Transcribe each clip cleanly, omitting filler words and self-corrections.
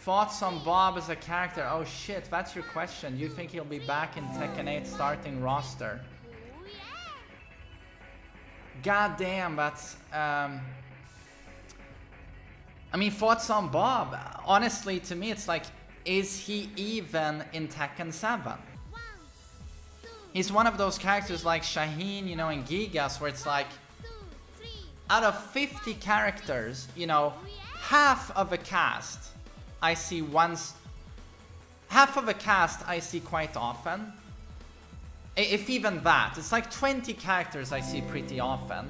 Thoughts on Bob as a character? Oh shit, that's your question. Do you think he'll be back in Tekken 8 starting roster? God damn, that's... I mean, thoughts on Bob? Honestly, to me, it's like, is he even in Tekken 7? He's one of those characters like Shaheen, you know, in Gigas, where it's like, out of 50 characters, you know, half of a cast I see once, half of a cast I see quite often. If even that, it's like 20 characters I see pretty often.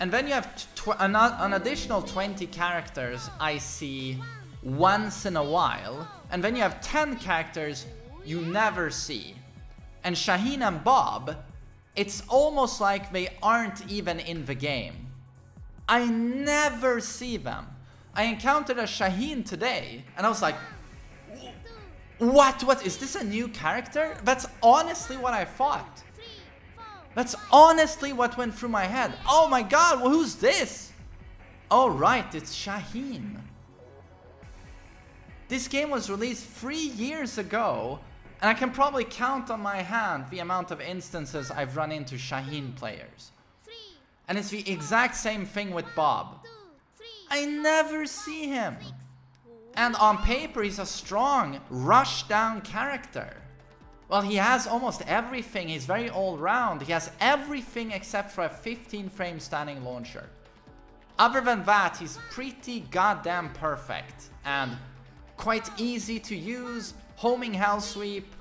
And then you have an additional 20 characters I see once in a while. And then you have 10 characters you never see. And Shaheen and Bob, it's almost like they aren't even in the game. I never see them. I encountered a Shaheen today, and I was like, what, is this a new character? That's honestly what I thought. That's honestly what went through my head. Oh my god, well, who's this? Oh right, it's Shaheen. This game was released 3 years ago, and I can probably count on my hand the amount of instances I've run into Shaheen players. And it's the exact same thing with Bob. I never see him. And on paper, he's a strong, rush-down character. Well, he has almost everything. He's very all-round. He has everything except for a 15-frame standing launcher. Other than that, he's pretty goddamn perfect. And quite easy to use. Homing Hell Sweep.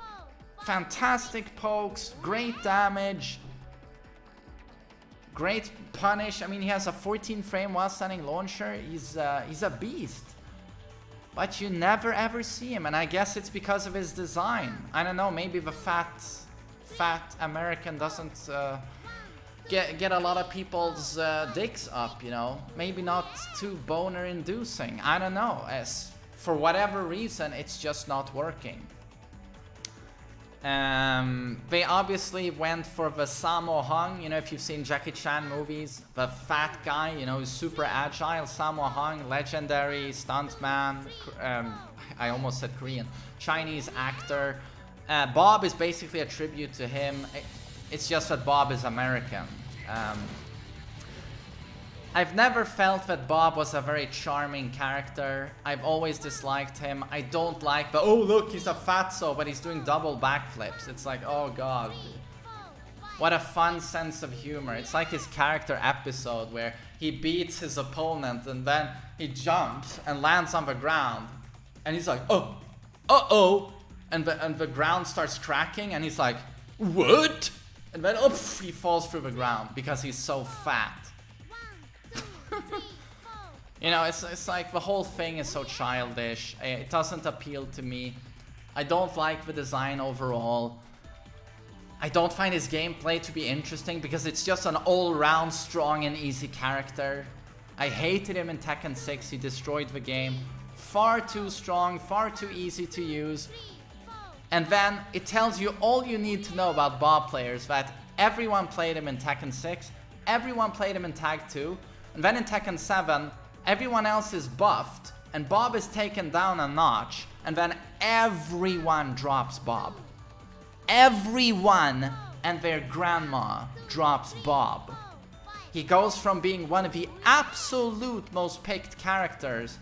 Fantastic pokes. Great damage. Great punish. I mean, he has a 14-frame while standing launcher. He's a beast. But you never ever see him, and I guess it's because of his design. I don't know, maybe the fat American doesn't get a lot of people's dicks up, you know? Maybe not too boner-inducing. I don't know. For whatever reason, it's just not working. They obviously went for the Sammo Hung, you know, if you've seen Jackie Chan movies, the fat guy, you know, who's super agile. Sammo Hung, legendary stuntman, I almost said Korean, Chinese actor. Bob is basically a tribute to him. It's just that Bob is American. I've never felt that Bob was a very charming character. I've always disliked him. I don't like the, oh look, he's a fatso, but he's doing double backflips. It's like, oh god. What a fun sense of humor. It's like his character episode where he beats his opponent and then he jumps and lands on the ground. And he's like, oh, uh-oh. And the ground starts cracking and he's like, what? And then, oops, he falls through the ground because he's so fat. You know, it's like the whole thing is so childish. It doesn't appeal to me. I don't like the design overall. I don't find his gameplay to be interesting because it's just an all-round strong and easy character. I hated him in Tekken 6. He destroyed the game. Far too strong, far too easy to use. And then it tells you all you need to know about Bob players, that everyone played him in Tekken 6, everyone played him in Tag 2, and then in Tekken 7, everyone else is buffed, and Bob is taken down a notch, and then everyone drops Bob. Everyone and their grandma drops Bob. He goes from being one of the absolute most picked characters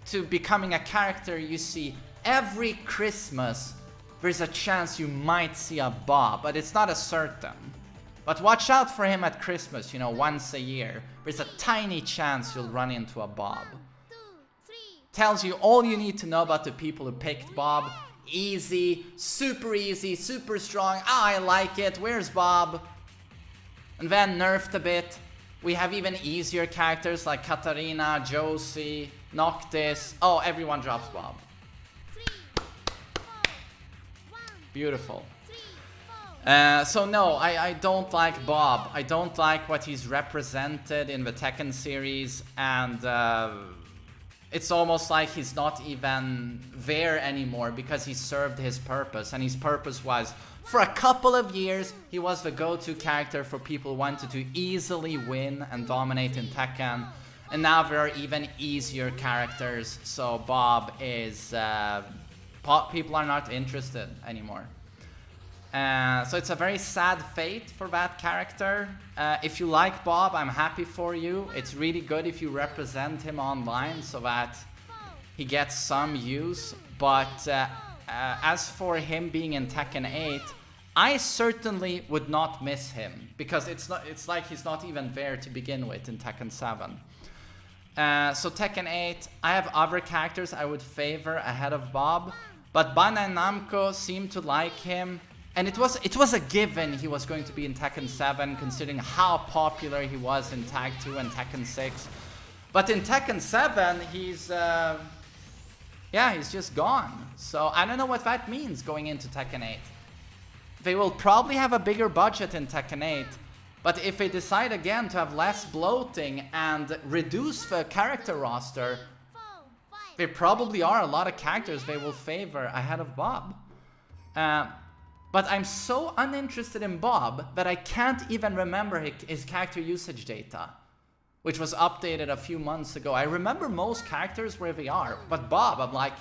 to becoming a character you see every Christmas. There's a chance you might see a Bob, but it's not a certain. But watch out for him at Christmas, you know, once a year. There's a tiny chance you'll run into a Bob. Tells you all you need to know about the people who picked Bob. Easy, super strong. Ah, I like it. Where's Bob? And then nerfed a bit. We have even easier characters like Katarina, Josie, Noctis. Oh, everyone drops Bob. Beautiful. So no, I don't like Bob. I don't like what he's represented in the Tekken series, and it's almost like he's not even there anymore because he served his purpose, and his purpose was, for a couple of years, he was the go-to character for people who wanted to easily win and dominate in Tekken. And now there are even easier characters, so Bob is... people are not interested anymore. So it's a very sad fate for that character. If you like Bob, I'm happy for you. It's really good if you represent him online so that he gets some use. But as for him being in Tekken 8, I certainly would not miss him, because it's like he's not even there to begin with in Tekken 7. So Tekken 8, I have other characters I would favor ahead of Bob, but Bandai Namco seemed to like him, and it was a given he was going to be in Tekken 7, considering how popular he was in Tag 2 and Tekken 6. But in Tekken 7, he's just gone. So I don't know what that means going into Tekken 8. They will probably have a bigger budget in Tekken 8, but if they decide again to have less bloating and reduce the character roster, there probably are a lot of characters they will favor ahead of Bob. But I'm so uninterested in Bob that I can't even remember his character usage data, which was updated a few months ago. I remember most characters where they are, but Bob, I'm like,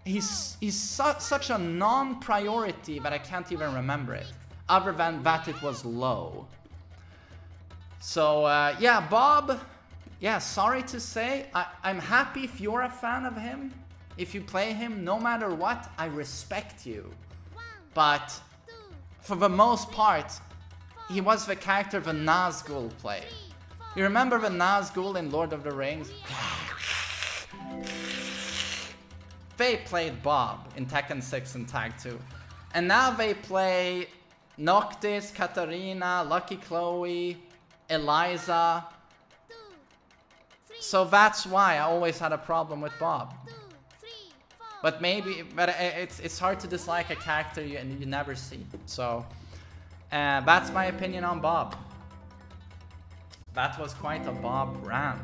he's such a non-priority that I can't even remember it. Other than that, it was low. So yeah, Bob, yeah, sorry to say, I'm happy if you're a fan of him. If you play him, no matter what, I respect you. But for the most part, he was the character the Nazgul played. You remember the Nazgul in Lord of the Rings? They played Bob in Tekken 6 and Tag 2. And now they play Noctis, Katarina, Lucky Chloe, Eliza. So that's why I always had a problem with Bob. But maybe, but it's hard to dislike a character you never see. So that's my opinion on Bob. That was quite a Bob rant.